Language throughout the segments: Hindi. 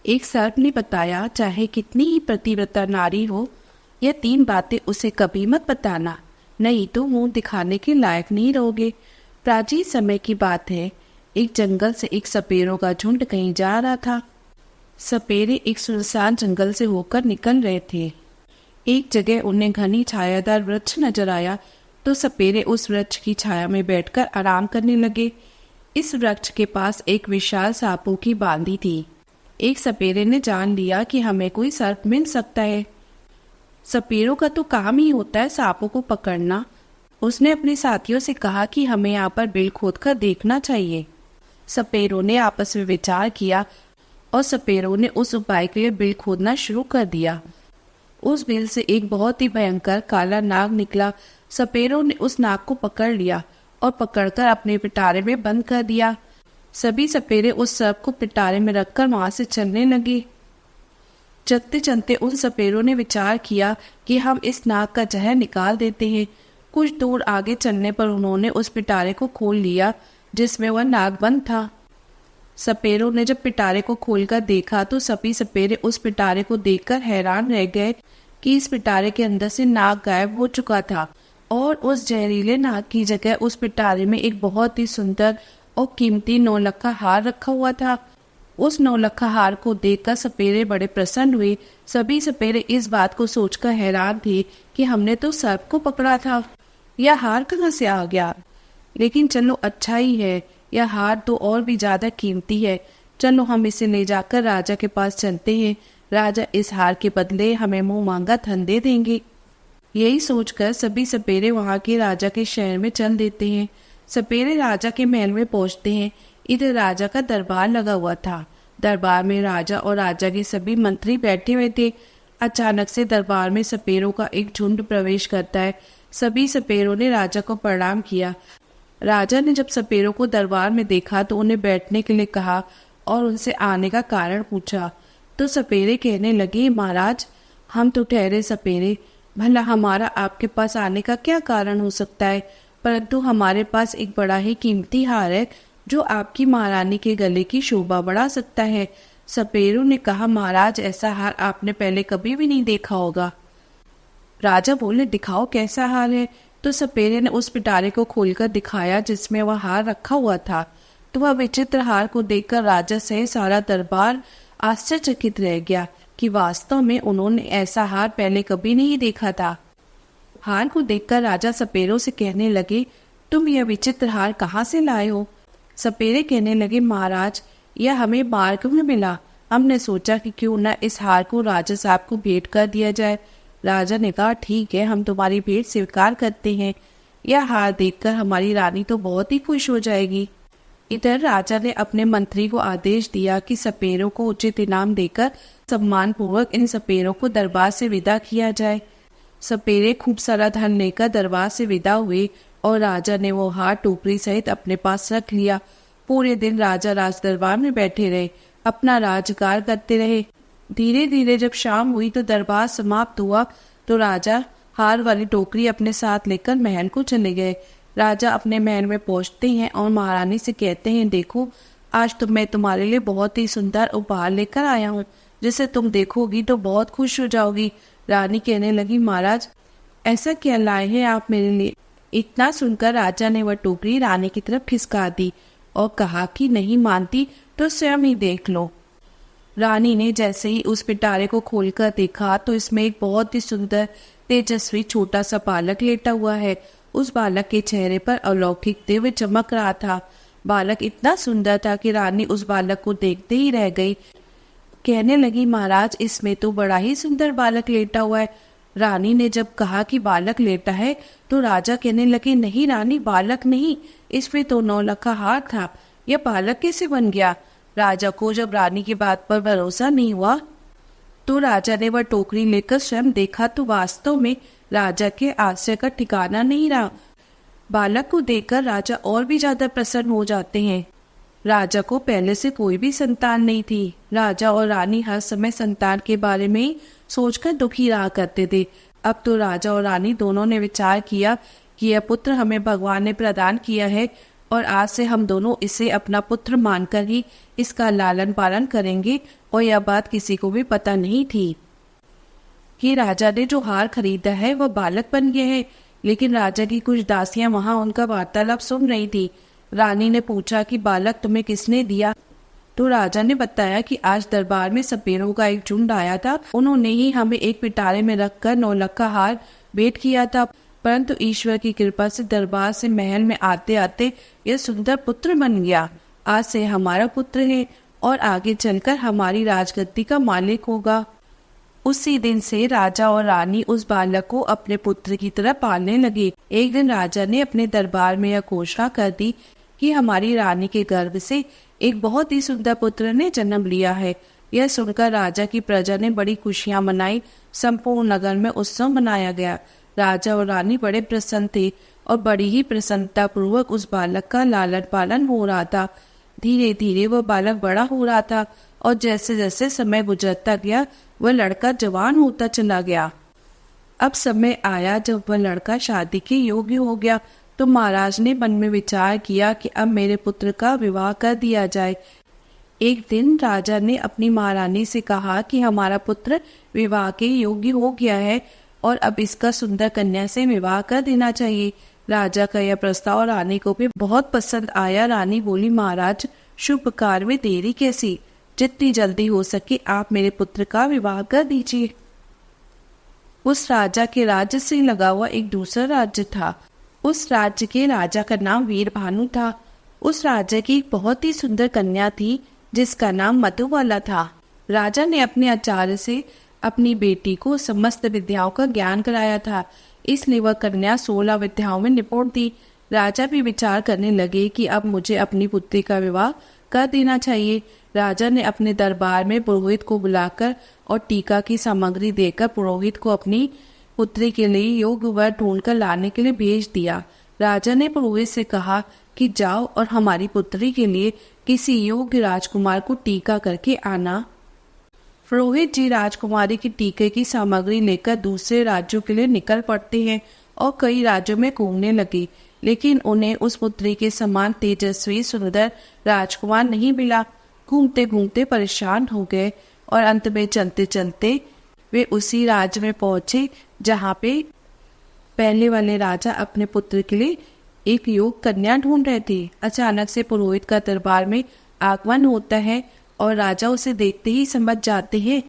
एक सर्प ने बताया, चाहे कितनी ही पतिव्रता नारी हो, यह 3 बातें उसे कभी मत बताना, नहीं तो मुंह दिखाने के लायक नहीं रहोगे। प्राचीन समय की बात है, एक जंगल से एक सपेरों का झुंड कहीं जा रहा था। सपेरे एक सुनसान जंगल से होकर निकल रहे थे। एक जगह उन्हें घनी छायादार वृक्ष नजर आया, तो सपेरे उस वृक्ष की छाया में बैठकर आराम करने लगे। इस वृक्ष के पास एक विशाल सांपों की बांदी थी। एक सपेरे ने जान लिया कि हमें कोई सर्प मिल सकता है। सपेरों का तो काम ही होता है सांपों को पकड़ना। उसने अपने साथियों से कहा कि हमें यहाँ पर बिल खोदकर देखना चाहिए। सपेरों ने आपस में विचार किया और सपेरों ने उस उपाय के लिए बिल खोदना शुरू कर दिया। उस बिल से एक बहुत ही भयंकर काला नाग निकला। सपेरों ने उस नाग को पकड़ लिया और पकड़कर अपने पिटारे में बंद कर दिया। सभी सपेरे उस सर्प को पिटारे में रखकर वहां से चलने लगे। चलते चलते उन सपेरों ने विचार किया कि हम इस नाग का जहर निकाल देते हैं। कुछ दूर आगे चलने पर उन्होंने उस पिटारे को खोल लिया जिसमें वह नाग बंद था। सपेरों ने जब पिटारे को खोलकर देखा तो सभी सपेरे उस पिटारे को देखकर हैरान रह गए कि इस पिटारे के अंदर से नाग गायब हो चुका था और उस जहरीले नाग की जगह उस पिटारे में एक बहुत ही सुंदर और कीमती नौलखा हार रखा हुआ था। उस नौलखा हार को देखकर सपेरे बड़े प्रसन्न हुए। सभी सपेरे इस बात को सोचकर हैरान थे कि हमने तो सर्प को पकड़ा था, यह हार कहाँ से आ गया। लेकिन चलो अच्छा ही है, यह हार तो और भी ज्यादा कीमती है। चलो हम इसे ले जाकर राजा के पास चलते हैं। राजा इस हार के बदले हमें मुंह मांगा धन दे देंगे। यही सोचकर सभी सपेरे वहां के राजा के शहर में चल देते हैं। सपेरे राजा के महल में पहुंचते हैं। इधर राजा का दरबार लगा हुआ था। दरबार में राजा और राजा के सभी मंत्री बैठे हुए थे। अचानक से दरबार में सपेरों का एक झुंड प्रवेश करता है। सभी सपेरों ने राजा को प्रणाम किया। राजा ने जब सपेरों को दरबार में देखा तो उन्हें बैठने के लिए कहा और उनसे आने का कारण पूछा। तो सपेरे कहने लगे, महाराज हम तो ठहरे सपेरे, भला हमारा आपके पास आने का क्या कारण हो सकता है, परंतु हमारे पास एक बड़ा ही कीमती हार है जो आपकी महारानी के गले की शोभा बढ़ा सकता है। सपेरों ने कहा, महाराज ऐसा हार आपने पहले कभी भी नहीं देखा होगा। राजा बोले, दिखाओ कैसा हार है। तो सपेरे ने उस पिटारे को खोलकर दिखाया जिसमें वह हार रखा हुआ था। तो वह विचित्र हार को देखकर राजा सहित सारा दरबार आश्चर्यचकित रह गया कि वास्तव में उन्होंने ऐसा हार पहले कभी नहीं देखा था। हार को देखकर राजा सपेरों से कहने लगे, तुम यह विचित्र हार कहाँ से लाए हो। सपेरे कहने लगे, महाराज यह हमें मार्ग में मिला। हमने सोचा कि क्यों न इस हार को राजा साहब को भेंट कर दिया जाए। राजा ने कहा, ठीक है, हम तुम्हारी भेंट स्वीकार करते हैं। यह हार देखकर हमारी रानी तो बहुत ही खुश हो जाएगी। इधर राजा ने अपने मंत्री को आदेश दिया कि सपेरों को उचित इनाम देकर सम्मान पूर्वक इन सपेरों को दरबार से विदा किया जाए। सपेरे खूब सारा धन लेकर दरबार से विदा हुए और राजा ने वो हार टोकरी सहित अपने पास रख लिया। पूरे दिन राजा राज दरबार में बैठे रहे, अपना राजगार करते रहे। धीरे धीरे जब शाम हुई तो दरबार समाप्त हुआ तो राजा हार वाली टोकरी अपने साथ लेकर महल को चले गए। राजा अपने महल में पहुंचते हैं और महारानी से कहते हैं, देखो आज तो मैं तुम्हारे लिए बहुत ही सुंदर उपहार लेकर आया हूँ, जिसे तुम देखोगी तो बहुत खुश हो जाओगी। रानी कहने लगी, महाराज ऐसा क्या लाए हैं आप मेरे लिए। इतना सुनकर राजा ने वह टोकरी रानी की तरफ खिसका दी और कहा कि नहीं मानती तो स्वयं ही देख लो। रानी ने जैसे ही उस पिटारे को खोलकर देखा तो इसमें एक बहुत ही सुंदर तेजस्वी छोटा सा बालक लेटा हुआ है। उस बालक के चेहरे पर अलौकिक दिव्य चमक रहा था। बालक इतना सुंदर था कि रानी उस बालक को देखते ही रह गई। कहने लगी, महाराज इसमें तो बड़ा ही सुंदर बालक लेटा हुआ है। रानी ने जब कहा कि बालक लेटा है तो राजा कहने लगे, नहीं रानी, बालक नहीं, इसमें तो 9 लाख का हार था, यह बालक कैसे बन गया। राजा को जब रानी की बात पर भरोसा नहीं हुआ तो राजा ने वह टोकरी लेकर स्वयं देखा तो वास्तव में राजा के आश्चर्य का ठिकाना नहीं रहा। बालक को देखकर राजा और भी ज्यादा प्रसन्न हो जाते हैं। राजा को पहले से कोई भी संतान नहीं थी। राजा और रानी हर समय संतान के बारे में सोचकर दुखी रहा करते थे। अब तो राजा और रानी दोनों ने विचार किया कि यह पुत्र हमें भगवान ने प्रदान किया है और आज से हम दोनों इसे अपना पुत्र मानकर ही इसका लालन पालन करेंगे। और यह बात किसी को भी पता नहीं थी कि राजा ने जो हार खरीदा है वह बालक बन गया है। लेकिन राजा की कुछ दासियां वहां उनका वार्तालाप सुन रही थी। रानी ने पूछा कि बालक तुम्हें किसने दिया? तो राजा ने बताया कि आज दरबार में सपेरों का एक झुंड आया था, उन्होंने ही हमें एक पिटारे में रखकर 9 लाख का हार भेंट किया था, परंतु ईश्वर की कृपा से दरबार से महल में आते आते यह सुंदर पुत्र बन गया। आज से हमारा पुत्र है और आगे चलकर हमारी राजगद्दी का मालिक होगा। उसी दिन से राजा और रानी उस बालक को अपने पुत्र की तरह पालने लगे। एक दिन राजा ने अपने दरबार में यह घोषणा कर दी कि हमारी रानी के गर्भ से एक बहुत ही सुंदर पुत्र ने जन्म लिया है। यह सुनकर राजा की प्रजा ने बड़ी खुशियां मनाई। संपूर्ण नगर में उत्सव मनाया गया। राजा और रानी बड़े प्रसन्न थे और बड़ी ही प्रसन्नता पूर्वक उस बालक का लालन पालन हो रहा था। धीरे धीरे वह बालक बड़ा हो रहा था और जैसे जैसे समय गुजरता गया वह लड़का जवान होता चला गया। अब समय आया जब वह लड़का शादी के योग्य हो गया तो महाराज ने मन में विचार किया कि अब मेरे पुत्र का विवाह कर दिया जाए। एक दिन राजा ने अपनी महारानी से कहा कि हमारा पुत्र विवाह के योग्य हो गया है और अब इसका सुंदर कन्या से विवाह कर देना चाहिए। राजा का यह प्रस्ताव रानी को भी बहुत पसंद आया। रानी बोली, महाराज शुभ कार्य में देरी कैसी, जितनी जल्दी हो सके आप मेरे पुत्र का विवाह कर दीजिए। उस राजा के राज्य से लगा हुआ एक दूसरा राज्य था। उस राज्य के राजा का नाम वीरभानु था। उस राज्य की एक बहुत ही सुंदर कन्या थी जिसका नाम मधुबाला था। राजा ने अपने आचार्य से अपनी बेटी को समस्त विद्याओं का ज्ञान कराया था, इसलिए वह कन्या 16 विद्याओं में निपुण थी। राजा भी विचार करने लगे कि अब मुझे अपनी पुत्री का विवाह कर देना चाहिए। राजा ने अपने दरबार में पुरोहित को बुलाकर और टीका की सामग्री देकर पुरोहित को अपनी पुत्री के लिए योग्य वर ढूंढकर लाने के लिए भेज दिया। राजा ने पुरोहित से कहा कि जाओ और हमारी पुत्री के लिए किसी योग्य राजकुमार को टीका करके आना। पुरोहित जी राजकुमारी की टीके की सामग्री लेकर दूसरे राज्यों के लिए निकल पड़ते हैं और कई राज्यों में घूमने लगे, लेकिन उन्हें उस पुत्री के समान तेजस्वी सुंदर राजकुमार नहीं मिला। घूमते घूमते परेशान हो गए और अंत में चलते चलते वे उसी राज्य में पहुंचे जहाँ पे पहले वाले राजा अपने पुत्र के लिए एक योग्य कन्या ढूंढ रहे थे। अचानक से पुरोहित का दरबार में आगमन होता है और राजा उसे देखते ही समझ जाते हैं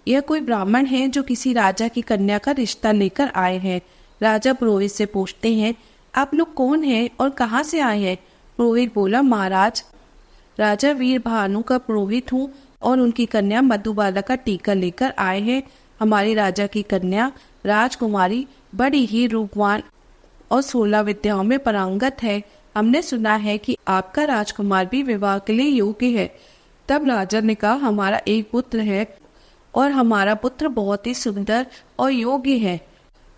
यह कोई ब्राह्मण है जो किसी राजा की कन्या का रिश्ता लेकर आए हैं। राजा पुरोहित से पूछते हैं, आप लोग कौन हैं और कहाँ से आए हैं? पुरोहित बोला, महाराज राजा वीरभानु का पुरोहित हूँ और उनकी कन्या मधुबाला का टीका लेकर आए हैं। हमारी राजा की कन्या राजकुमारी बड़ी ही रूपवान और 16 विद्याओं में पारंगत है। हमने सुना है कि आपका राजकुमार भी विवाह के लिए योग्य है। तब राजा ने कहा, हमारा एक पुत्र है और हमारा पुत्र बहुत ही सुंदर और योग्य है।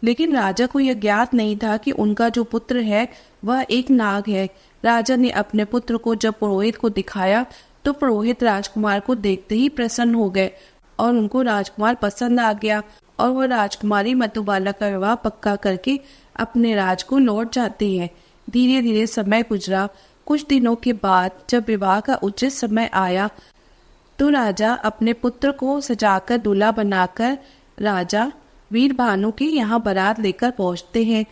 लेकिन राजा को यह ज्ञात नहीं था कि उनका जो पुत्र है वह एक नाग है। राजा ने अपने पुत्र को जब पुरोहित को दिखाया तो पुरोहित राजकुमार को देखते ही प्रसन्न हो गए और उनको राजकुमार पसंद आ गया और वह राजकुमारी मधुबाला का विवाह पक्का करके अपने राज को लौट जाते हैं। धीरे धीरे समय गुजरा। कुछ दिनों के बाद जब विवाह का उचित समय आया तो राजा अपने पुत्र को सजाकर दूल्हा बनाकर राजा वीरभानु के यहाँ बारात लेकर पहुँचते हैं।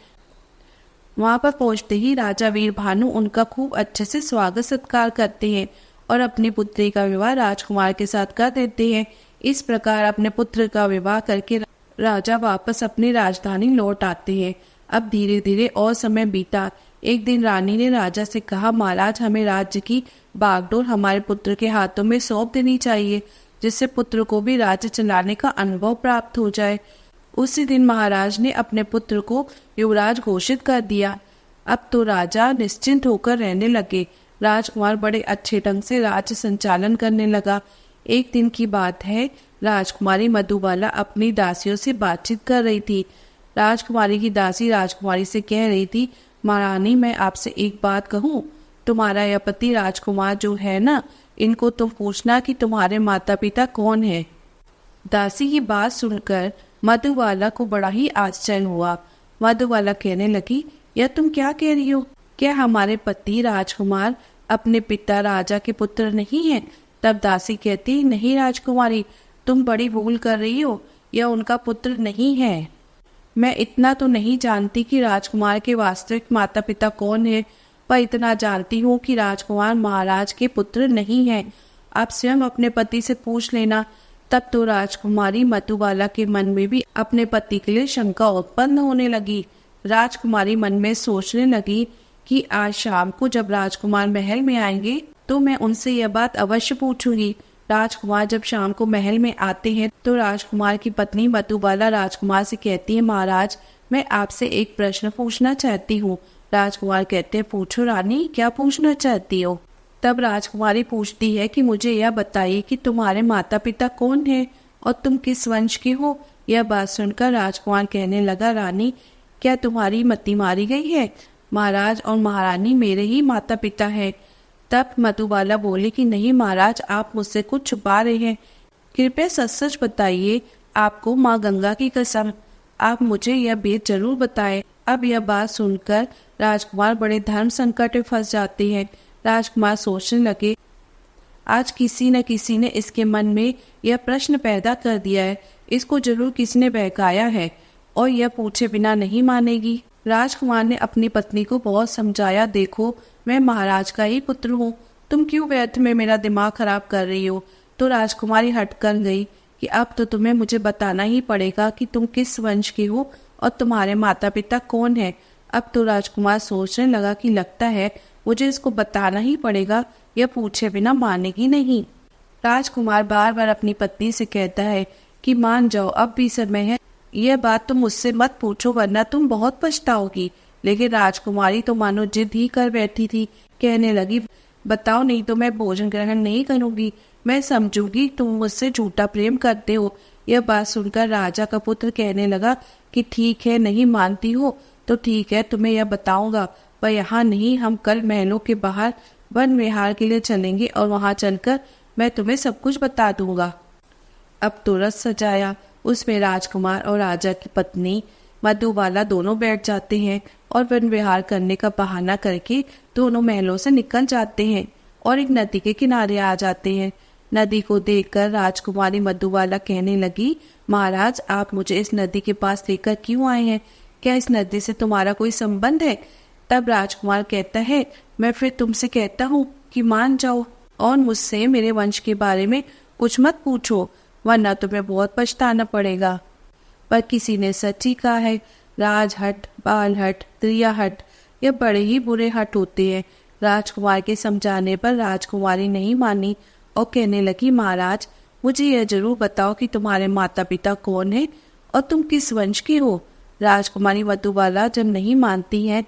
वहाँ पर पहुँचते ही राजा वीरभानु उनका खूब अच्छे से स्वागत सत्कार करते हैं और अपनी पुत्री का विवाह राजकुमार के साथ कर देते हैं। इस प्रकार अपने पुत्र का विवाह करके राजा वापस अपनी राजधानी लौट आते हैं। अब धीरे धीरे और समय बीता। एक दिन रानी ने राजा से कहा, महाराज हमें राज्य की बागडोर हमारे पुत्र के हाथों में सौंप देनी चाहिए, जिससे पुत्र को भी राज्य चलाने का अनुभव प्राप्त हो जाए। उसी दिन महाराज ने अपने पुत्र को युवराज घोषित कर दिया। अब तो राजा निश्चिंत होकर रहने लगे। राजकुमार बड़े अच्छे ढंग से राज्य संचालन करने लगा। एक दिन की बात है, राजकुमारी मधुबाला अपनी दासियों से बातचीत कर रही थी। राजकुमारी की दासी राजकुमारी से कह रही थी, महारानी मैं आपसे एक बात कहूँ, तुम्हारा यह पति राजकुमार जो है ना, इनको तुम पूछना कि तुम्हारे माता पिता कौन है। दासी की बात सुनकर मधुबाला को बड़ा ही आश्चर्य हुआ। मधुबाला कहने लगी, यह तुम क्या कह रही हो? क्या हमारे पति राजकुमार अपने पिता राजा के पुत्र नहीं हैं? तब दासी कहती, नहीं राजकुमारी, तुम बड़ी भूल कर रही हो, यह उनका पुत्र नहीं है। मैं इतना तो नहीं जानती कि राजकुमार के वास्तविक माता पिता कौन है, पर इतना जानती हूँ कि राजकुमार महाराज के पुत्र नहीं है। आप स्वयं अपने पति से पूछ लेना। तब तो राजकुमारी मधुबाला के मन में भी अपने पति के लिए शंका उत्पन्न होने लगी। राजकुमारी मन में सोचने लगी कि आज शाम को जब राजकुमार महल में आएंगे तो मैं उनसे यह बात अवश्य पूछूंगी। राजकुमार जब शाम को महल में आते हैं तो राजकुमार की पत्नी मधुबाला राजकुमार से कहती है, महाराज मैं आपसे एक प्रश्न पूछना चाहती हूँ। राजकुमार कहते हैं, पूछो रानी, क्या पूछना चाहती हो? तब राजकुमारी पूछती है कि मुझे यह बताइए कि तुम्हारे माता पिता कौन है और तुम किस वंश के हो। यह बात सुनकर राजकुमार कहने लगा, रानी क्या तुम्हारी मति मारी गई है? महाराज और महारानी मेरे ही माता पिता हैं। तब मधुबाला बोली कि नहीं महाराज, आप मुझसे कुछ छुपा रहे हैं, कृपया सच सच बताइए। आपको माँ गंगा की कसम, आप मुझे यह भेद जरूर बताएं। अब यह बात सुनकर राजकुमार बड़े धर्म संकट में फंस जाते हैं। राजकुमार सोचने लगे, आज किसी न किसी ने इसके मन में यह प्रश्न पैदा कर दिया है, इसको जरूर किसी ने बहकाया है और यह पूछे बिना नहीं मानेगी। राजकुमार ने अपनी पत्नी को बहुत समझाया, देखो मैं महाराज का ही पुत्र हूँ, तुम क्यों व्यर्थ में मेरा दिमाग खराब कर रही हो। तो राजकुमारी हट कर गई कि अब तो तुम्हें मुझे बताना ही पड़ेगा कि तुम किस वंश के हो और तुम्हारे माता पिता कौन है। अब तो राजकुमार सोचने लगा कि लगता है मुझे इसको बताना ही पड़ेगा, यह पूछे बिना मानेगी नहीं। राजकुमार बार बार अपनी पत्नी से कहता है कि मान जाओ, अब भी समय है, यह बात तुम मुझसे मत पूछो वरना तुम बहुत पछताओगी। लेकिन राजकुमारी तो मानो जिद ही कर बैठी थी, कहने लगी, बताओ नहीं तो मैं भोजन ग्रहण नहीं करूंगी, मैं समझूंगी तुम मुझसे झूठा प्रेम करते हो। यह बात सुनकर राजा का पुत्र कहने लगा कि ठीक है, नहीं मानती हो तो ठीक है, तुम्हें यह बताऊंगा, पर यहाँ नहीं, हम कल महलों के बाहर वन विहार के लिए चलेंगे और वहां चलकर मैं तुम्हें सब कुछ बता दूंगा। अब तो रथ सजाया, उसमें राजकुमार और राजा की पत्नी मधुबाला दोनों बैठ जाते हैं और वन विहार करने का बहाना करके दोनों महलों से निकल जाते हैं और एक नदी के किनारे आ जाते हैं। नदी को देखकर राजकुमारी मधुबाला कहने लगी, महाराज आप मुझे इस नदी के पास लेकर क्यों आए हैं? क्या इस नदी से तुम्हारा कोई संबंध है? तब राजकुमार कहता है, मैं फिर तुमसे कहता हूँ कि मान जाओ और मुझसे मेरे वंश के बारे में कुछ मत पूछो, वरना तुम्हें बहुत पछताना पड़ेगा। पर किसी ने सच ही कहा है, राजहट, बालहट, त्रियाहट, ये बड़े ही बुरे हट होते हैं। राजकुमार के समझाने पर राजकुमारी नहीं मानी और कहने लगी, महाराज मुझे यह जरूर बताओ कि तुम्हारे माता पिता कौन है और तुम किस वंश की हो। राजकुमारी मधुबाला जब नहीं मानती है,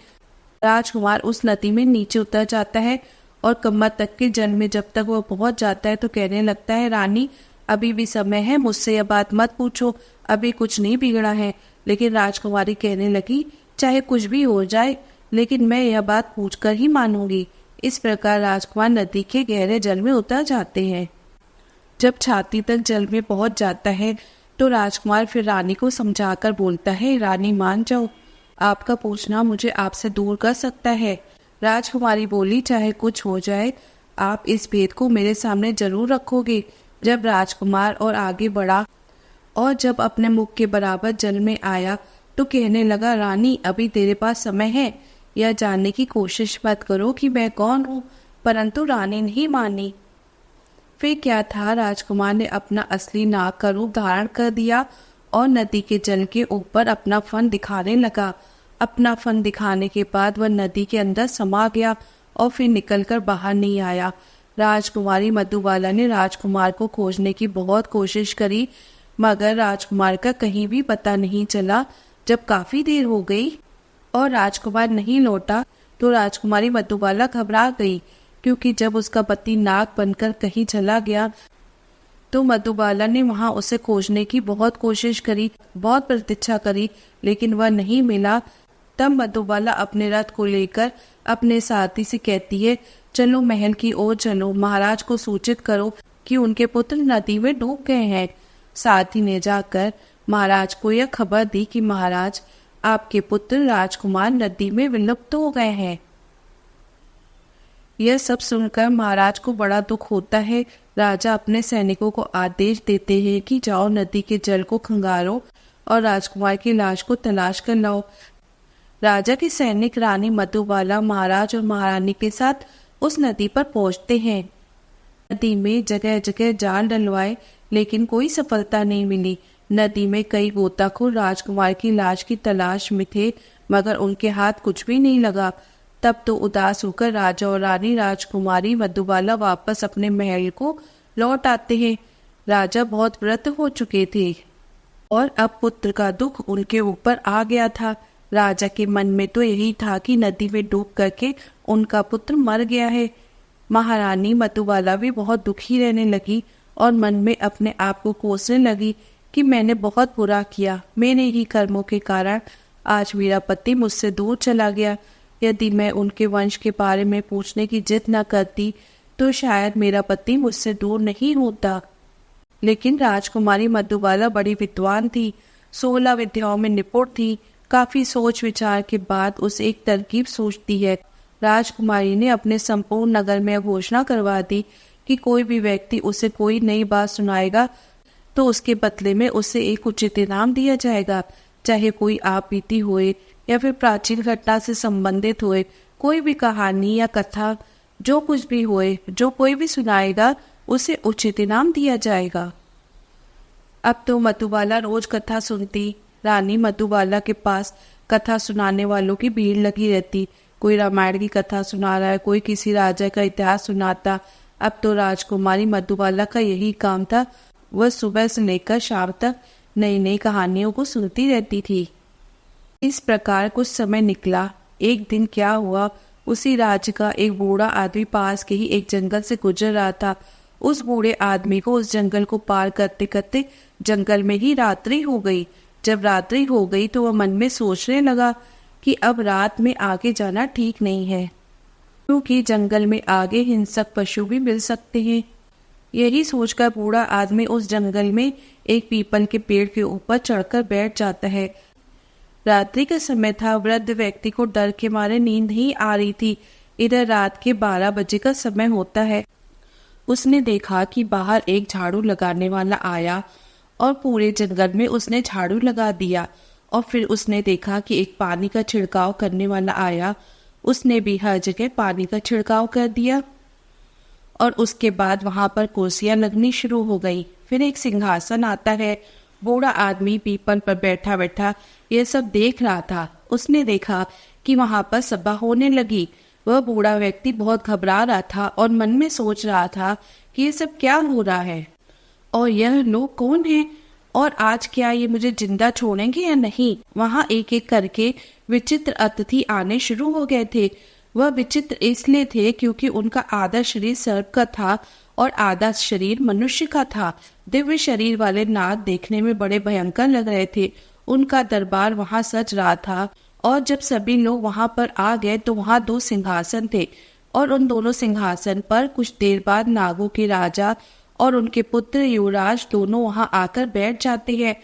राजकुमार उस नदी में नीचे उतर जाता है और कमर तक के जल में जब तक वह पहुंच जाता है तो कहने लगता है, रानी अभी भी समय है, मुझसे यह बात मत पूछो, अभी कुछ नहीं बिगड़ा है। लेकिन राजकुमारी कहने लगी, चाहे कुछ भी हो जाए लेकिन मैं यह बात पूछकर ही मानूंगी। इस प्रकार राजकुमार नदी के गहरे जल में उतर जाते हैं। जब छाती तक जल में पहुंच जाता है तो राजकुमार फिर रानी को समझाकर बोलता है, रानी मान जाओ, आपका पूछना मुझे आपसे दूर कर सकता है। राजकुमारी बोली, चाहे कुछ हो जाए आप इस भेद को मेरे सामने जरूर रखोगे। जब राजकुमार और आगे बढ़ा और जब अपने मुख के बराबर जल में आया तो कहने लगा, रानी अभी तेरे पास समय है, यह जानने की कोशिश मत करो कि मैं कौन हूँ। परंतु रानी नहीं मानी। फिर क्या था, राजकुमार ने अपना असली नाग का रूप धारण कर दिया और नदी के जल के ऊपर अपना फन दिखाने लगा। अपना फन दिखाने के बाद वह नदी के अंदर समा गया और फिर निकलकर बाहर नहीं आया। राजकुमारी मधुबाला ने राजकुमार को खोजने की बहुत कोशिश करी, मगर राजकुमार का कहीं भी पता नहीं चला। जब काफी देर हो गई और राजकुमार नहीं लौटा तो राजकुमारी मधुबाला घबरा गई, क्योंकि जब उसका पति नाग बनकर कहीं चला गया तो मधुबाला ने वहां उसे खोजने की बहुत कोशिश करी, बहुत प्रतीक्षा करी, लेकिन वह नहीं मिला। तब मधुबाला अपने रथ को लेकर अपने साथी से कहती है, चलो महल की ओर चलो, महाराज को सूचित करो कि उनके पुत्र नदी में डूब गए हैं। साथी ने जाकर महाराज को यह खबर दी कि महाराज आपके पुत्र राजकुमार नदी में विलुप्त हो गए हैं। यह सब सुनकर महाराज को बड़ा दुख होता है। राजा अपने सैनिकों को आदेश देते हैं कि जाओ नदी के जल को खंगालो और राजकुमार की लाश को तलाश कर लाओ। राजा के सैनिक रानी मधुबाला महाराज और महारानी के साथ उस नदी पर पहुंचते हैं। नदी में जगह जगह जाल डलवाए लेकिन कोई सफलता नहीं मिली। नदी में कई गोताखोर राजकुमार की लाश की तलाश में थे मगर उनके हाथ कुछ भी नहीं लगा। तब तो उदास होकर राजा और रानी राजकुमारी मधुबाला वापस अपने महल को लौट आते हैं। राजा बहुत व्रत हो चुके थे और अब पुत्र का दुख उनके ऊपर आ गया था। राजा के मन में तो यही था कि नदी में डूब करके उनका पुत्र मर गया है। महारानी मधुबाला भी बहुत दुखी रहने लगी और मन में अपने आप को कोसने लगी कि मैंने बहुत बुरा किया। मेरे ही कर्मों के कारण आज मेरा पति मुझसे दूर चला गया। यदि मैं उनके वंश के बारे में पूछने की जिद न करती तो शायद मेरा पति मुझसे दूर नहीं होता। लेकिन राजकुमारी मधुबाला बड़ी विद्वान थी, 16 विद्याओं में निपुण थी। काफी सोच विचार के बाद उसे एक तरकीब सोचती है। राजकुमारी ने अपने संपूर्ण नगर में घोषणा करवा दी कि कोई भी व्यक्ति उसे कोई नई बात सुनाएगा तो उसके बदले में उसे एक उचित इनाम दिया जाएगा, चाहे कोई आप बीती होए या फिर प्राचीन घटना से संबंधित होए। कोई भी कहानी या कथा जो कुछ भी होए, जो कोई भी सुनाएगा उसे उचित इनाम दिया जाएगा। अब तो मधुबाला रोज कथा सुनती। रानी मधुबाला के पास कथा सुनाने वालों की भीड़ लगी रहती। कोई रामायण की कथा सुना रहा है, कोई किसी राजा का इतिहास सुनाता। अब तो राजकुमारी मधुबाला का यही काम था। वह सुबह से लेकर शाम तक नई नई कहानियों को सुनती रहती थी। इस प्रकार कुछ समय निकला। एक दिन क्या हुआ, उसी राज्य का एक बूढ़ा आदमी पास के ही एक जंगल से गुजर रहा था। उस बूढ़े आदमी को उस जंगल को पार करते करते जंगल में ही रात्रि हो गई। जब रात्रि हो गई तो वह मन में सोचने लगा कि अब रात में आगे जाना ठीक नहीं है, क्योंकि जंगल में आगे हिंसक पशु भी मिल सकते हैं। यही सोचकर बूढ़ा आदमी उस जंगल में एक पीपल के पेड़ के ऊपर चढ़कर बैठ जाता है। रात्रि का समय था। वृद्ध व्यक्ति को डर के मारे नींद ही आ रही थी। इधर रात के 12 बजे का समय होता है। उसने देखा कि बाहर एक झाड़ू लगाने वाला आया और पूरे जंगल में उसने झाड़ू लगा दिया। और फिर उसने देखा कि एक पानी का छिड़काव करने वाला आया, उसने भी हर जगह पानी का छिड़काव कर दिया। और उसके बाद वहां पर कुर्सियां लगनी शुरू हो गई। फिर एक सिंहासन आता है। बूढ़ा आदमी पीपल पर बैठा बैठा यह सब देख रहा था। उसने देखा कि वहां पर सभा होने लगी। वह बूढ़ा व्यक्ति बहुत घबरा रहा था और मन में सोच रहा था कि ये सब क्या हो रहा है और यह लोग कौन हैं और आज क्या ये मुझे जिंदा छोड़ेंगे या नहीं। वहां एक एक करके विचित्र अतिथि आने शुरू हो गए थे। वह विचित्र इसलिए थे क्योंकि उनका आधा शरीर सर्प का था और आधा शरीर मनुष्य का था। दिव्य शरीर वाले नाग देखने में बड़े भयंकर लग रहे थे। उनका दरबार वहां सज रहा था और जब सभी लोग वहां पर आ गए तो वहां 2 सिंहासन थे और उन दोनों सिंहासन पर कुछ देर बाद नागों के राजा और उनके पुत्र युवराज दोनों वहां आकर बैठ जाते हैं।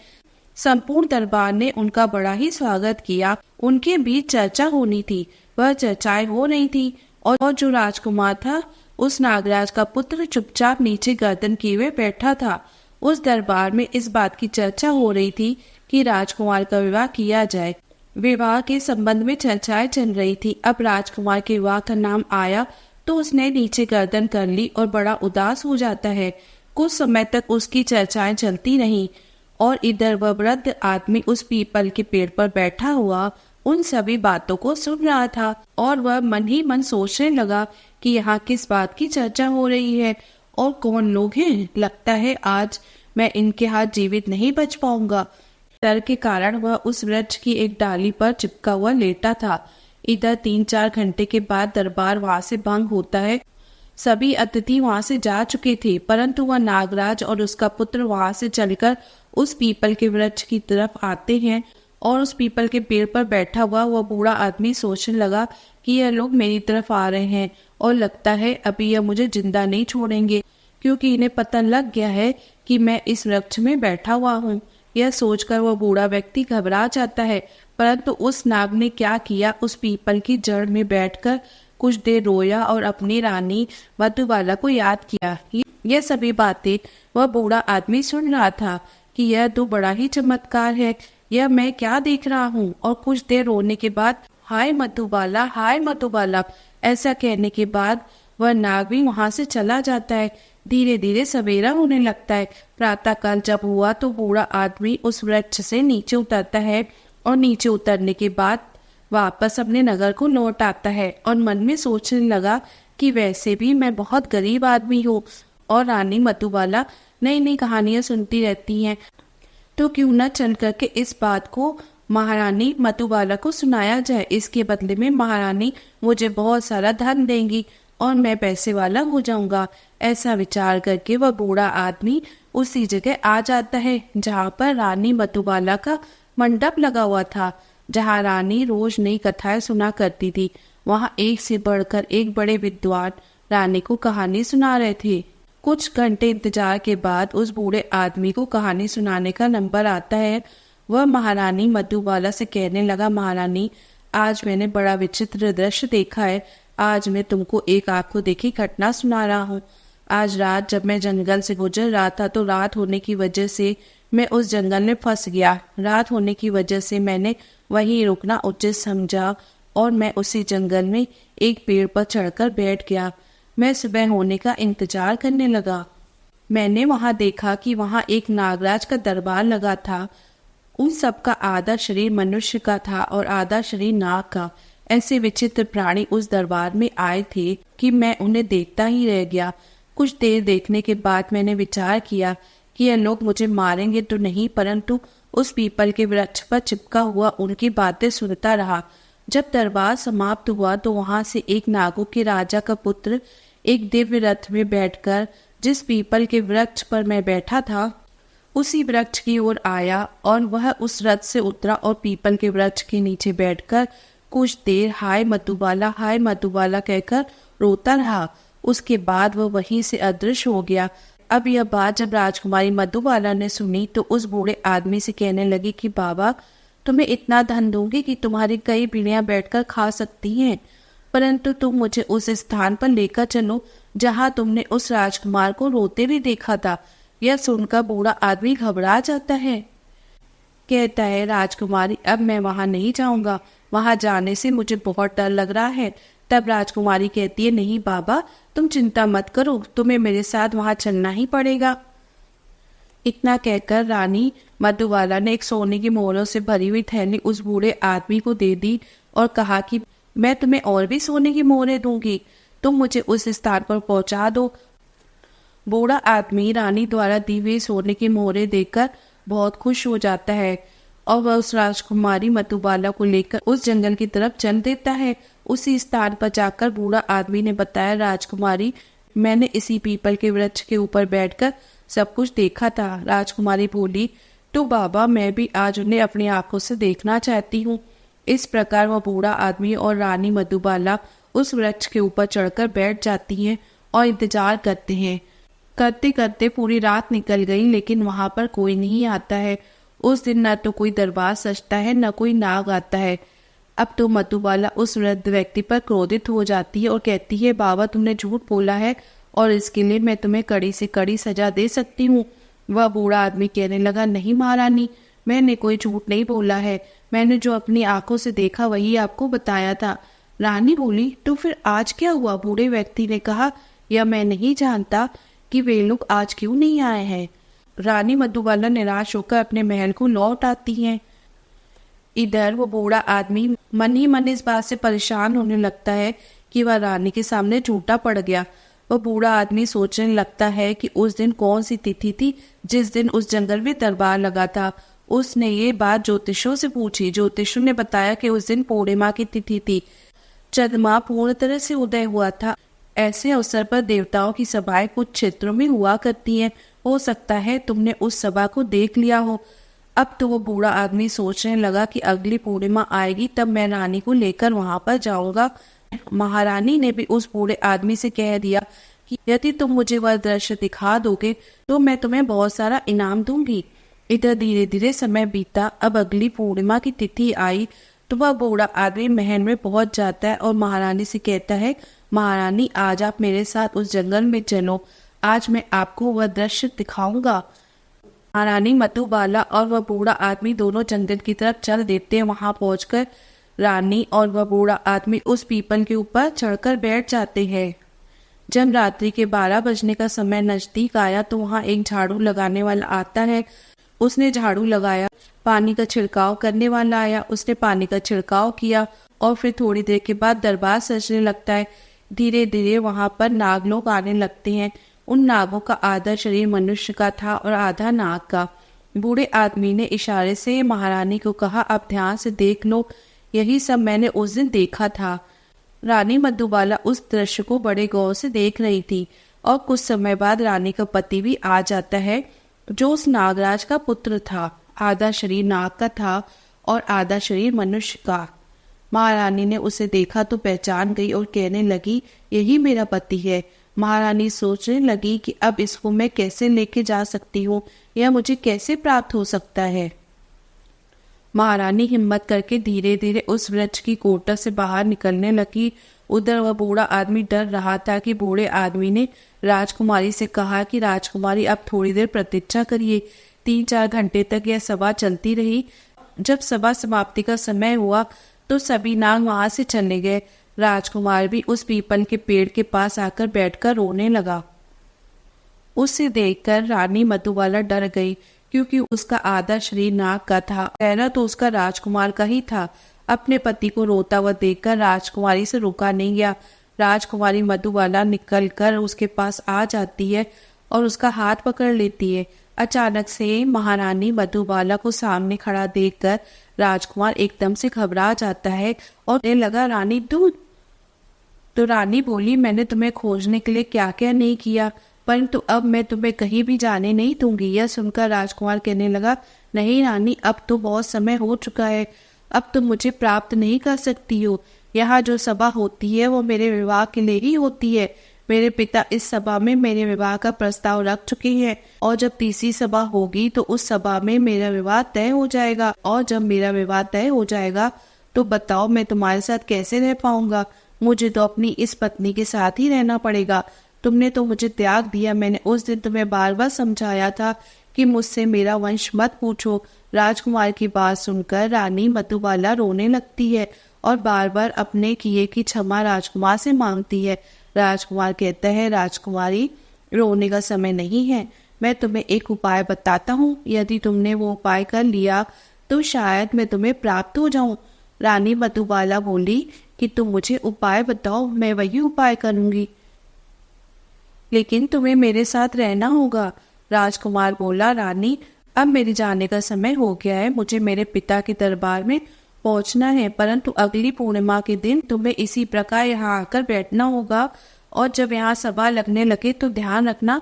संपूर्ण दरबार ने उनका बड़ा ही स्वागत किया। उनके बीच चर्चा होनी थी, वह चर्चाएं हो रही थी और जो राजकुमार था उस नागराज का पुत्र चुपचाप नीचे गर्दन किए हुए बैठा था। उस दरबार में इस बात की चर्चा हो रही थी कि राजकुमार का विवाह किया जाए। विवाह के संबंध में चर्चाएं चल रही थी। अब राजकुमार के विवाह का नाम आया तो उसने नीचे गर्दन कर ली और बड़ा उदास हो जाता है। कुछ समय तक उसकी चर्चाएं चलती रहीं और इधर वह वृद्ध आदमी उस पीपल के पेड़ पर बैठा हुआ उन सभी बातों को सुन रहा था और वह मन ही मन सोचने लगा कि यहाँ किस बात की चर्चा हो रही है और कौन लोग हैं। लगता है आज मैं इनके हाथ जीवित नहीं बच पाऊंगा। डर के कारण वह उस वृक्ष की एक डाली पर चिपका हुआ लेटा था। इधर 3-4 घंटे के बाद दरबार वहां से भंग होता है। सभी अतिथि वहां से जा चुके थे, परंतु वह नागराज और उसका पुत्र वहां से चलकर उस पीपल के वृक्ष की तरफ आते हैं और उस पीपल के पेड़ पर बैठा हुआ वह बूढ़ा आदमी सोचने लगा कि यह लोग मेरी तरफ आ रहे हैं और लगता है अभी यह मुझे जिंदा नहीं छोड़ेंगे, क्योंकि इन्हें पता लग गया है कि मैं इस वृक्ष में बैठा हुआ हूँ। यह सोचकर वह बूढ़ा व्यक्ति घबरा जाता है, परंतु उस नाग ने क्या किया, उस पीपल की जड़ में बैठकर कुछ देर रोया और अपनी रानी मधुबाला को याद किया। यह सभी बातें वह बूढ़ा आदमी सुन रहा था कि यह तो बड़ा ही चमत्कार है, यह मैं क्या देख रहा हूँ। और कुछ देर रोने के बाद हाय मधुबाला ऐसा कहने के बाद वह नाग भी वहां से चला जाता है। धीरे धीरे सवेरा होने लगता है। प्रातः काल जब हुआ तो बूढ़ा आदमी उस वृक्ष से नीचे उतरता है और नीचे उतरने के बाद वापस अपने नगर को लौट आता है और मन में सोचने लगा कि वैसे भी मैं बहुत गरीब आदमी हूँ और रानी मधुबाला नई नई कहानियां सुनती रहती हैं, तो क्यों न चल करके इस बात को महारानी मधुबाला को सुनाया जाए। इसके बदले में महारानी मुझे बहुत सारा धन देंगी और मैं पैसे वाला हो जाऊंगा। ऐसा विचार करके वह बूढ़ा आदमी उसी जगह आ जाता है जहाँ पर रानी मधुबाला का मंडप लगा हुआ था, जहाँ रानी रोज नई कथाएं सुना करती थी। वहाँ एक से बढ़कर एक बड़े विद्वान रानी को कहानी सुना रहे थे। कुछ घंटे इंतजार के बाद उस बूढ़े आदमी को कहानी सुनाने का नंबर आता है। वह महारानी मधुबाला से कहने लगा, महारानी आज मैंने बड़ा विचित्र दृश्य देखा है। आज मैं तुमको एक आंखों देखी घटना सुना रहा हूँ। आज रात जब मैं जंगल से गुजर रहा था तो रात होने की वजह से मैं उस जंगल में फंस गया। रात होने की वजह से मैंने वहीं रुकना उचित समझा और मैं उसी जंगल में एक पेड़ पर चढ़कर बैठ गया। मैं सुबह होने का इंतजार करने लगा। मैंने वहां देखा कि वहां एक नागराज का दरबार लगा था। उन सबका आधा शरीर मनुष्य का था और आधा शरीर नाग का। ऐसे विचित्र प्राणी उस दरबार में आए थे कि मैं उन्हें देखता ही रह गया। कुछ देर देखने के बाद मैंने विचार किया कि ये लोग मुझे मारेंगे तो नहीं, परंतु उस पीपल के वृक्ष पर चिपका हुआ उनकी बातें सुनता रहा। जब दरबार समाप्त हुआ तो वहां से एक नागों के राजा का पुत्र एक दिव्य रथ में बैठकर जिस पीपल के वृक्ष पर मैं बैठा था उसी वृक्ष की ओर आया और वह उस रथ से उतरा और पीपल के वृक्ष के नीचे बैठकर कुछ देर हाय मधुबाला कहकर रोता रहा। उसके बाद वह वहीं से अदृश्य हो गया। अब यह बात जब राजकुमारी मधुबाला ने सुनी तो उस बूढ़े आदमी से कहने लगी कि बाबा तुम्हें इतना धन दूंगी कि तुम्हारी कई पीढ़ियां बैठकर खा सकती हैं, परंतु तुम मुझे उस स्थान पर लेकर चलो जहां तुमने उस राजकुमार को रोते भी देखा था। यह सुनकर बूढ़ा आदमी घबरा जाता है, कहता है राजकुमारी अब मैं वहां नहीं जाऊंगा, वहां जाने से मुझे बहुत डर लग रहा है। तब राजकुमारी कहती है नहीं बाबा तुम चिंता मत करो, तुम्हें मेरे साथ वहां चलना ही पड़ेगा। इतना कहकर रानी मधुबाला ने एक सोने की मोहरों से भरी हुई थैली उस बूढ़े आदमी को दे दी और कहा कि मैं तुम्हें और भी सोने की मोहरें दूंगी, तुम मुझे उस स्थान पर पहुंचा दो। बूढ़ा आदमी रानी द्वारा दी हुई सोने की मोहरें देखकर बहुत खुश हो जाता है और वह उस राजकुमारी मधुबाला को लेकर उस जंगल की तरफ चल देता है। उसी स्थान पर जाकर बूढ़ा आदमी ने बताया राजकुमारी मैंने इसी पीपल के वृक्ष के ऊपर बैठकर सब कुछ देखा था। राजकुमारी बोली तो बाबा मैं भी आज उन्हें अपनी आंखों से देखना चाहती हूँ। इस प्रकार वह बूढ़ा आदमी और रानी मधुबाला उस वृक्ष के ऊपर चढ़कर बैठ जाती हैं और इंतजार करते हैं। करते करते पूरी रात निकल गई लेकिन वहां पर कोई नहीं आता है। उस दिन न तो कोई दरबार सजता है न कोई नाग आता है। अब तो मधुबाला उस वृद्ध व्यक्ति पर क्रोधित हो जाती है और कहती है बाबा तुमने झूठ बोला है और इसके लिए मैं तुम्हें कड़ी से कड़ी सजा दे सकती हूँ। वह बूढ़ा आदमी कहने लगा नहीं महारानी मैंने कोई झूठ नहीं बोला है, मैंने जो अपनी आंखों से देखा वही आपको बताया था। रानी बोली तो फिर आज क्या हुआ? बूढ़े व्यक्ति ने कहा यह मैं नहीं जानता कि वे लोग आज क्यों नहीं आए हैं। रानी मधुबाला निराश होकर अपने महल को लौट आती हैं। इधर वो बूढ़ा आदमी मन ही मन इस बात से परेशान होने लगता है कि वह रानी के सामने झूठा पड़ गया। वह बूढ़ा आदमी सोचने लगता है कि उस दिन कौन सी तिथि थी जिस दिन उस जंगल में दरबार लगा था। उसने ये बात ज्योतिषों से पूछी। ज्योतिषों ने बताया कि उस दिन पूर्णिमा की तिथि थी, चंद्रमा पूर्ण तरह से उदय हुआ था। ऐसे अवसर पर देवताओं की सभाएं कुछ क्षेत्रों में हुआ करती हैं। हो सकता है तुमने उस सभा को देख लिया हो। अब तो वो बूढ़ा आदमी सोचने लगा कि अगली पूर्णिमा आएगी तब मैं रानी को लेकर वहां पर जाऊंगा। महारानी ने भी उस बूढ़े आदमी से कह दिया कि यदि तुम मुझे वह दृश्य दिखा दोगे तो मैं तुम्हें बहुत सारा इनाम दूंगी। इधर धीरे धीरे समय बीता। अब अगली पूर्णिमा की तिथि आई तो वह बूढ़ा आदमी महल में पहुंच जाता है और महारानी से कहता है, महारानी आज आप मेरे साथ उस जंगल में चलो, आज मैं आपको वह दृश्य दिखाऊंगा। महारानी मधुबाला और वह बूढ़ा आदमी दोनों जंगल की तरफ चल देते हैं। वहां पहुंचकर रानी और वह बूढ़ा आदमी उस पीपल के ऊपर चढ़कर बैठ जाते हैं। जब रात्रि के 12 बजने का समय नजदीक आया तो वहां एक झाड़ू लगाने वाला आता है। उसने झाड़ू लगाया, पानी का छिड़काव करने वाला आया, उसने पानी का छिड़काव किया और फिर थोड़ी देर के बाद दरबार सजने लगता है। धीरे धीरे वहां पर नाग लोग आने लगते हैं। उन नागों का आधा शरीर मनुष्य का था और आधा नाग का। बूढ़े आदमी ने इशारे से महारानी को कहा, अब ध्यान से देख लो, यही सब मैंने उस दिन देखा था। रानी मधुबाला उस दृश्य को बड़े गौर से देख रही थी और कुछ समय बाद रानी का पति भी आ जाता है, जो उस नागराज का पुत्र था। आधा शरीर नाग का था और आधा शरीर मनुष्य का। महारानी ने उसे देखा तो पहचान गई और कहने लगी, यही मेरा पति है। महारानी सोचने लगी कि अब इसको मैं कैसे लेके जा सकती हूँ, यह मुझे कैसे प्राप्त हो सकता है। महारानी हिम्मत करके धीरे धीरे उस वृक्ष की कोटा से बाहर निकलने लगी। उधर वह बूढ़ा आदमी डर रहा था कि बूढ़े आदमी ने राजकुमारी से कहा कि राजकुमारी अब थोड़ी देर प्रतीक्षा करिए। 3-4 घंटे तक यह सभा चलती रही। जब सभा समाप्ति का समय हुआ तो सभी नाग वहां से चले गए। राजकुमार भी उस पीपल के पेड़ के पास आकर बैठकर रोने लगा। उसे देखकर रानी मधुबाला डर गई, क्योंकि उसका आधा शरीर नाग का था, चेहरा तो उसका राजकुमार का ही था। अपने पति को रोता हुआ देखकर राजकुमारी से रुका नहीं गया। राजकुमारी मधुबाला निकलकर उसके पास आ जाती है और उसका हाथ पकड़ लेती है। अचानक से महारानी मधुबाला को सामने खड़ा देखकर राजकुमार एकदम से घबरा जाता है और कहने लगा, रानी दूध। तो रानी बोली, मैंने तुम्हें खोजने के लिए क्या क्या नहीं किया, परंतु अब मैं तुम्हें कहीं भी जाने नहीं दूंगी। यह सुनकर राजकुमार कहने लगा, नहीं रानी, अब तो बहुत समय हो चुका है, अब तुम मुझे प्राप्त नहीं कर सकती हो। यहाँ जो सभा होती है वो मेरे विवाह के लिए ही होती है। मेरे पिता इस सभा में मेरे विवाह का प्रस्ताव रख चुके हैं और जब तीसरी सभा होगी तो उस सभा में मेरा विवाह तय हो जाएगा। और जब मेरा विवाह तय हो जाएगा तो बताओ मैं तुम्हारे साथ कैसे रह पाऊंगा। मुझे तो अपनी इस पत्नी के साथ ही रहना पड़ेगा। तुमने तो मुझे त्याग दिया। मैंने उस दिन तुम्हें बार बार समझाया था कि मुझसे मेरा वंश मत पूछो। राजकुमार की बात सुनकर रानी मधुबाला रोने लगती है और बार बार अपने किए की क्षमा राजकुमार से मांगती है। राजकुमार कहता है, राजकुमारी, रोने का समय नहीं है, मैं तुम्हें एक उपाय बताता हूँ। यदि तुमने वो उपाय कर लिया तो शायद मैं तुम्हें प्राप्त हो जाऊं। रानी मधुबाला बोली कि तुम मुझे उपाय बताओ, मैं वही उपाय करूंगी, लेकिन तुम्हें मेरे साथ रहना होगा। राजकुमार बोला, रानी, अब मेरे जाने का समय हो गया है, मुझे मेरे पिता के दरबार में पहुंचना है, परंतु अगली पूर्णिमा के दिन तुम्हें इसी प्रकार यहाँ आकर बैठना होगा और जब यहाँ सभा लगने लगे तो ध्यान रखना,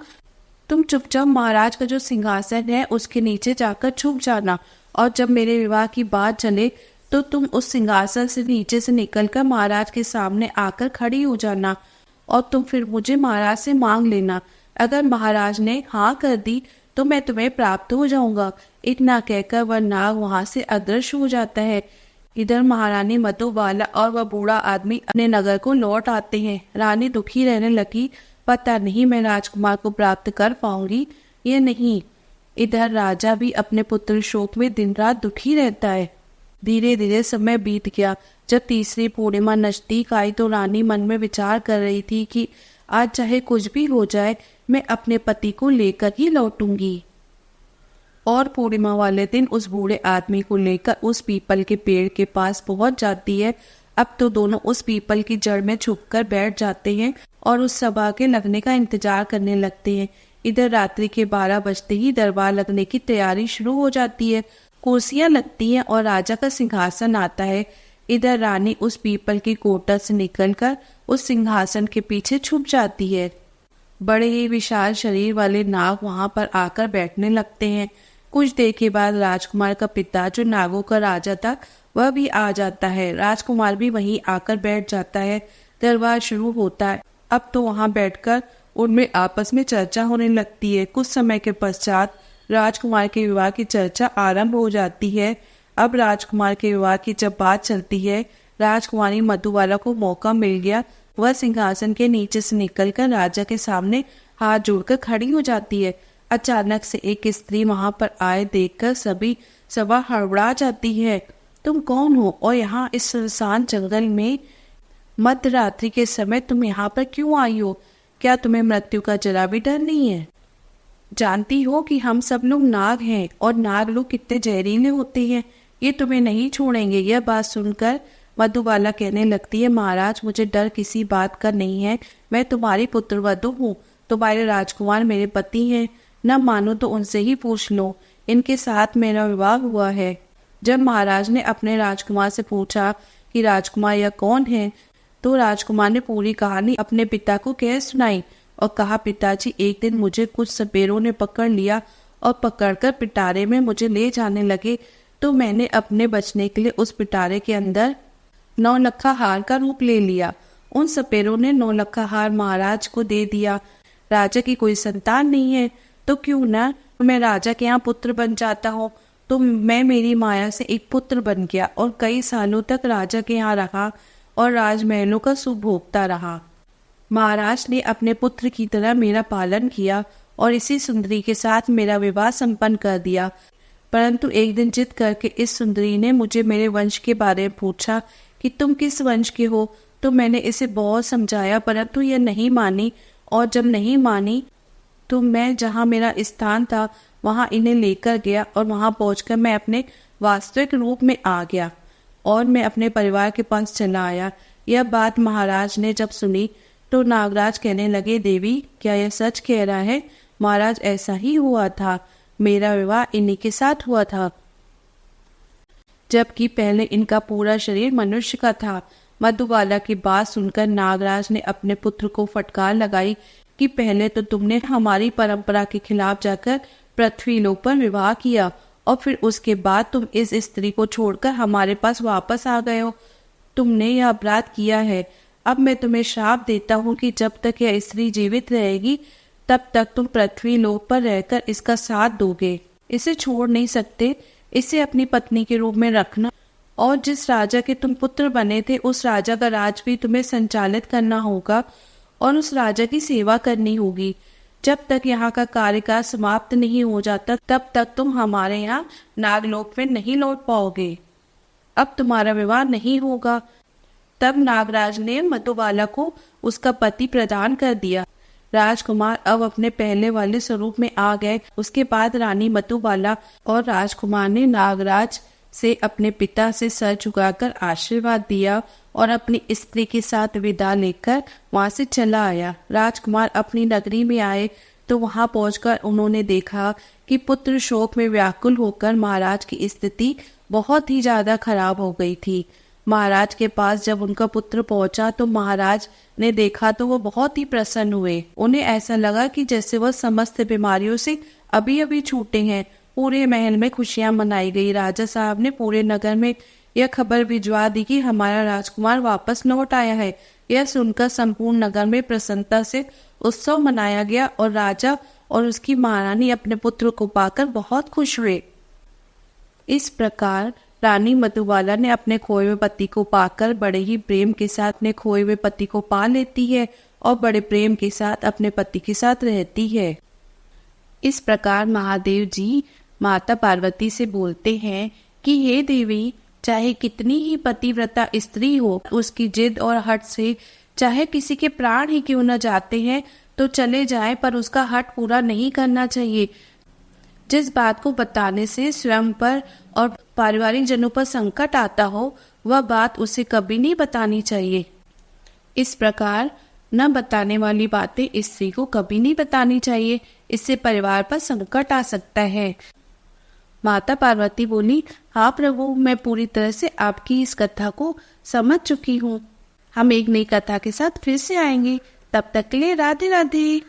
तुम चुपचाप महाराज का जो सिंहासन है उसके नीचे जाकर छुप जाना और जब मेरे विवाह की बात चले तो तुम उस सिंहासन से नीचे से निकलकर महाराज के सामने आकर खड़ी हो जाना और तुम फिर मुझे महाराज से मांग लेना। अगर महाराज ने हाँ कर दी तो मैं तुम्हें प्राप्त हो जाऊंगा। इतना कहकर वह नाग वहां से अदृश्य हो जाता है। इधर महारानी मधुबाला और वह बूढ़ा आदमी अपने नगर को लौट आते हैं। रानी दुखी रहने लगी, पता नहीं मैं राजकुमार को प्राप्त कर पाऊंगी या नहीं। इधर राजा भी अपने पुत्र शोक में दिन रात दुखी रहता है। धीरे धीरे समय बीत गया। जब तीसरी पूर्णिमा नजदीक आई तो रानी मन में विचार कर रही थी कि आज चाहे कुछ भी हो जाए मैं अपने पति को लेकर ही लौटूंगी। और पूर्णिमा वाले दिन उस बूढ़े आदमी को लेकर उस पीपल के पेड़ के पास पहुंच जाती है। अब तो दोनों उस पीपल की जड़ में छुपकर बैठ जाते हैं और उस सभा के लगने का इंतजार करने लगते हैं। इधर रात्रि के 12 बजते ही दरबार लगने की तैयारी शुरू हो जाती है। कुर्सियां लगती हैं और राजा का सिंहासन आता है। इधर रानी उस पीपल की कोटा से निकलकर उस सिंहासन के पीछे छुप जाती है। बड़े ही विशाल शरीर वाले नाग वहां पर आकर बैठने लगते हैं। कुछ देर के बाद राजकुमार का पिता, जो नागों का राजा था, वह भी आ जाता है। राजकुमार भी वहीं आकर बैठ जाता है। दरबार शुरू होता है। अब तो वहां बैठकर उनमें आपस में चर्चा होने लगती है। कुछ समय के पश्चात राजकुमार के विवाह की चर्चा आरंभ हो जाती है। अब राजकुमार के विवाह की जब बात चलती है, राजकुमारी मधुबाला को मौका मिल गया। वह सिंहासन के नीचे से निकलकर राजा के सामने हाथ जोड़कर खड़ी हो जाती है। अचानक से एक स्त्री वहां पर आए देखकर सभी सभा हड़बड़ा जाती है। तुम कौन हो और यहाँ इस सुनसान जंगल में मध्य रात्रि के समय तुम यहाँ पर क्यों आई हो? क्या तुम्हें मृत्यु का जरा भी डर नहीं है? जानती हो कि हम सब लोग नाग हैं और नाग लोग कितने जहरीले होते हैं, ये तुम्हें नहीं छोड़ेंगे। यह बात सुनकर मधुबाला कहने लगती है, महाराज मुझे डर किसी बात का नहीं है, मैं तुम्हारी पुत्रवधू हूँ, तुम्हारे राजकुमार मेरे पति हैं, न मानो तो उनसे ही पूछ लो, इनके साथ मेरा विवाह हुआ है। जब महाराज ने अपने राजकुमार से पूछा कि राजकुमार यह कौन है, तो राजकुमार ने पूरी कहानी अपने पिता को कह सुनाई और कहा, पिताजी एक दिन मुझे कुछ सपेरों ने पकड़ लिया और पकड़कर पिटारे में मुझे ले जाने लगे, तो मैंने अपने बचने के लिए उस पिटारे के अंदर 9 लखा हार का रूप ले लिया। उन सपेरों ने 9 लखा हार महाराज को दे दिया। राजा की कोई संतान नहीं है, तो क्यों ना मैं राजा के यहाँ पुत्र बन जाता हूँ। तो मैं मेरी माया से एक पुत्र बन गया और कई सालों तक राजा के यहाँ रहा और राजमहलों का सुख भोगता रहा। महाराज ने अपने पुत्र की तरह मेरा पालन किया और इसी सुंदरी के साथ मेरा विवाह संपन्न कर दिया। परंतु एक दिन जिद करके इस सुंदरी ने मुझे मेरे वंश के बारे में पूछा कि तुम किस वंश के हो, तो मैंने इसे बहुत समझाया, परंतु यह नहीं मानी। और जब नहीं मानी तो मैं जहाँ मेरा स्थान था वहाँ इन्हें लेकर गया और वहाँ पहुँचकर मैं अपने वास्तविक रूप में आ गया और मैं अपने परिवार के पास चला आया। यह बात महाराज ने जब सुनी तो नागराज कहने लगे, देवी क्या यह सच कह रहा है? महाराज ऐसा ही हुआ था, मेरा विवाह इन्हीं के साथ हुआ था, जबकि पहले इनका पूरा शरीर मनुष्य का था। मधुबाला की बात सुनकर नागराज ने अपने पुत्र को फटकार लगाई कि पहले तो तुमने हमारी परंपरा के खिलाफ जाकर पृथ्वी लोक पर विवाह किया और फिर उसके बाद तुम इस स्त्री को छोड़कर हमारे पास वापस आ गए हो। तुमने यह अपराध किया है। अब मैं तुम्हें श्राप देता हूँ कि जब तक यह स्त्री जीवित रहेगी तब तक तुम पृथ्वी लोक पर रहकर इसका साथ दोगे। इसे छोड़ नहीं सकते, इसे अपनी पत्नी के रूप में रखना और जिस राजा के तुम पुत्र बने थे उस राजा का राज भी तुम्हें संचालित करना होगा और उस राजा की सेवा करनी होगी। जब तक यहाँ का कार्यकाल समाप्त नहीं हो जाता तब तक तुम हमारे यहाँ नागलोक में नहीं लौट पाओगे। अब तुम्हारा विवाह नहीं होगा। तब नागराज ने मधुबाला को उसका पति प्रदान कर दिया। राजकुमार अब अपने पहले वाले स्वरूप में आ गए। उसके बाद रानी मधुबाला और राजकुमार ने नागराज से अपने पिता से सर झुकाकर आशीर्वाद दिया और अपनी स्त्री के साथ विदा लेकर वहां से चला आया। राजकुमार अपनी नगरी में आए तो वहां पहुंचकर उन्होंने देखा कि पुत्र शोक में व्याकुल होकर महाराज की स्थिति बहुत ही ज्यादा खराब हो गई थी। महाराज के पास जब उनका पुत्र पहुंचा तो महाराज ने देखा तो वो बहुत ही प्रसन्न हुए। उन्हें ऐसा लगा कि जैसे वह समस्त बीमारियों से अभी अभी छूटे हैं। पूरे महल में खुशियां मनाई गई। राजा साहब ने पूरे नगर में यह खबर भिजवा दी कि हमारा राजकुमार वापस लौट आया है। यह सुनकर संपूर्ण नगर में प्रसन्नता से उत्सव मनाया गया और राजा और उसकी महारानी अपने पुत्र को पाकर बहुत खुश हुए। इस प्रकार रानी मधुबाला ने अपने खोए हुए पति को पाकर बड़े ही प्रेम के साथ अपने खोए हुए पति को पा लेती है और बड़े प्रेम के साथ अपने पति के साथ रहती है। इस प्रकार महादेव जी माता पार्वती से बोलते हैं कि हे देवी, चाहे कितनी ही पतिव्रता स्त्री हो, उसकी जिद और हट से चाहे किसी के प्राण ही क्यों न जाते हैं तो चले जाएं, पर उसका हट पूरा नहीं करना चाहिए। जिस बात को बताने से स्वयं पर और पारिवारिक जनों पर संकट आता हो वह बात उसे कभी नहीं बतानी चाहिए। इस प्रकार न बताने वाली बातें स्त्री को कभी नहीं बतानी चाहिए, इससे परिवार पर संकट आ सकता है। माता पार्वती बोली, हाँ प्रभु, मैं पूरी तरह से आपकी इस कथा को समझ चुकी हूँ। हम एक नई कथा के साथ फिर से आएंगे। तब तक के लिए राधे राधे।